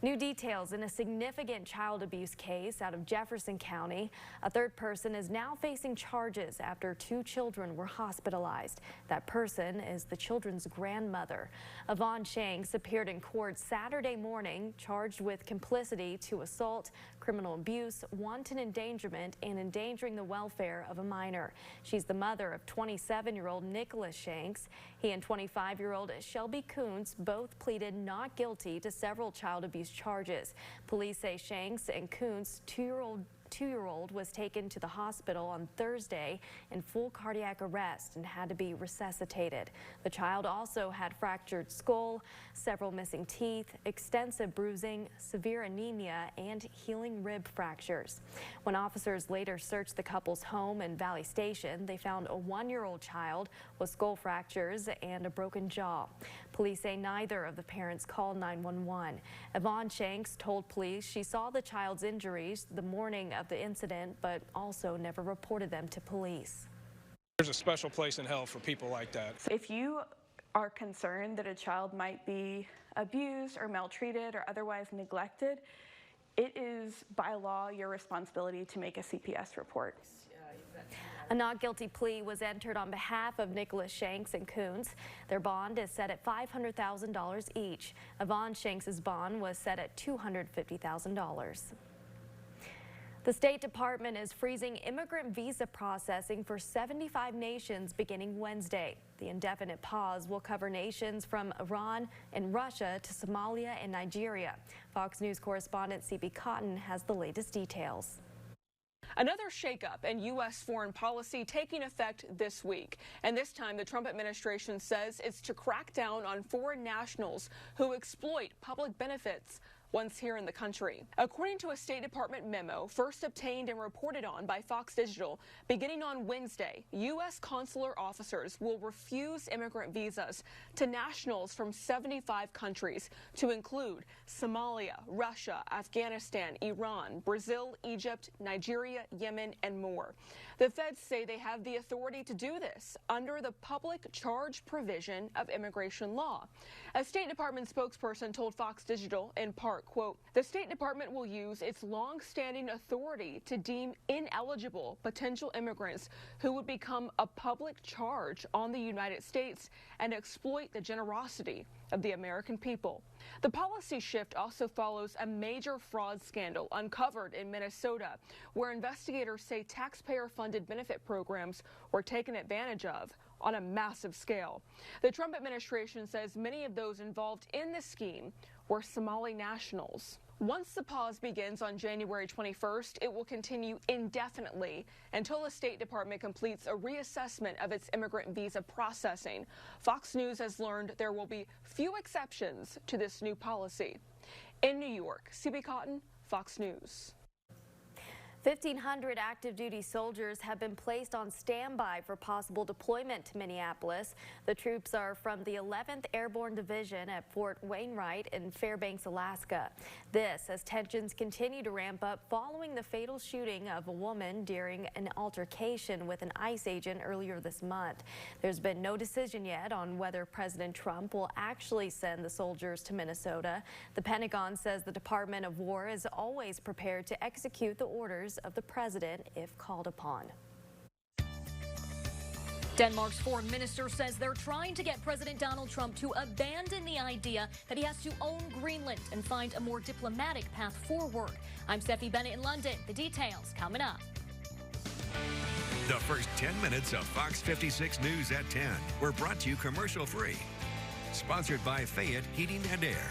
New details in a significant child abuse case out of Jefferson County. A third person is now facing charges after 2 children were hospitalized. That person is the children's grandmother. Yvonne Shanks appeared in court Saturday morning, charged with complicity to assault, criminal abuse, wanton endangerment, and endangering the welfare of a minor. She's the mother of 27-year-old Nicholas Shanks. He and 25-year-old Shelby Kuntz both pleaded not guilty to several child abuse charges. Police say Shanks and Kuntz, two-year-old was taken to the hospital on Thursday in full cardiac arrest and had to be resuscitated. The child also had fractured skull, several missing teeth, extensive bruising, severe anemia, and healing rib fractures. When officers later searched the couple's home in Valley Station, they found a 1-year-old child with skull fractures and a broken jaw. Police say neither of the parents called 911. Yvonne Shanks told police she saw the child's injuries the morning of the incident, but also never reported them to police. There's a special place in hell for people like that. If you are concerned that a child might be abused or maltreated or otherwise neglected, it is by law your responsibility to make a CPS report. A not guilty plea was entered on behalf of Nicholas Shanks and Kuntz. Their bond is set at $500,000 each. Yvonne Shanks' bond was set at $250,000. The State Department is freezing immigrant visa processing for 75 nations beginning Wednesday. The indefinite pause will cover nations from Iran and Russia to Somalia and Nigeria. Fox News correspondent C.B. Cotton has the latest details. Another shakeup in U.S. foreign policy taking effect this week. And this time, the Trump administration says it's to crack down on foreign nationals who exploit public benefits once here in the country. According to a State Department memo first obtained and reported on by Fox Digital, beginning on Wednesday, U.S. consular officers will refuse immigrant visas to nationals from 75 countries, to include Somalia, Russia, Afghanistan, Iran, Brazil, Egypt, Nigeria, Yemen, and more. The feds say they have the authority to do this under the public charge provision of immigration law. A State Department spokesperson told Fox Digital, in part, quote, "The State Department will use its long-standing authority to deem ineligible potential immigrants who would become a public charge on the United States and exploit the generosity of the American people." The policy shift also follows a major fraud scandal uncovered in Minnesota, where investigators say taxpayer-funded benefit programs were taken advantage of on a massive scale. The Trump administration says many of those involved in the scheme were Somali nationals. Once the pause begins on January 21st, it will continue indefinitely until the State Department completes a reassessment of its immigrant visa processing. Fox News has learned there will be few exceptions to this new policy. In New York, C.B. Cotton, Fox News. 1,500 active duty soldiers have been placed on standby for possible deployment to Minneapolis. The troops are from the 11th Airborne Division at Fort Wainwright in Fairbanks, Alaska. This as tensions continue to ramp up following the fatal shooting of a woman during an altercation with an ICE agent earlier this month. There's been no decision yet on whether President Trump will actually send the soldiers to Minnesota. The Pentagon says the Department of War is always prepared to execute the orders of the president if called upon. Denmark's foreign minister says they're trying to get President Donald Trump to abandon the idea that he has to own Greenland and find a more diplomatic path forward. I'm Steffi Bennett in London. The details coming up. The first 10 minutes of Fox 56 News at 10 were brought to you commercial free. Sponsored by Fayette Heating and Air.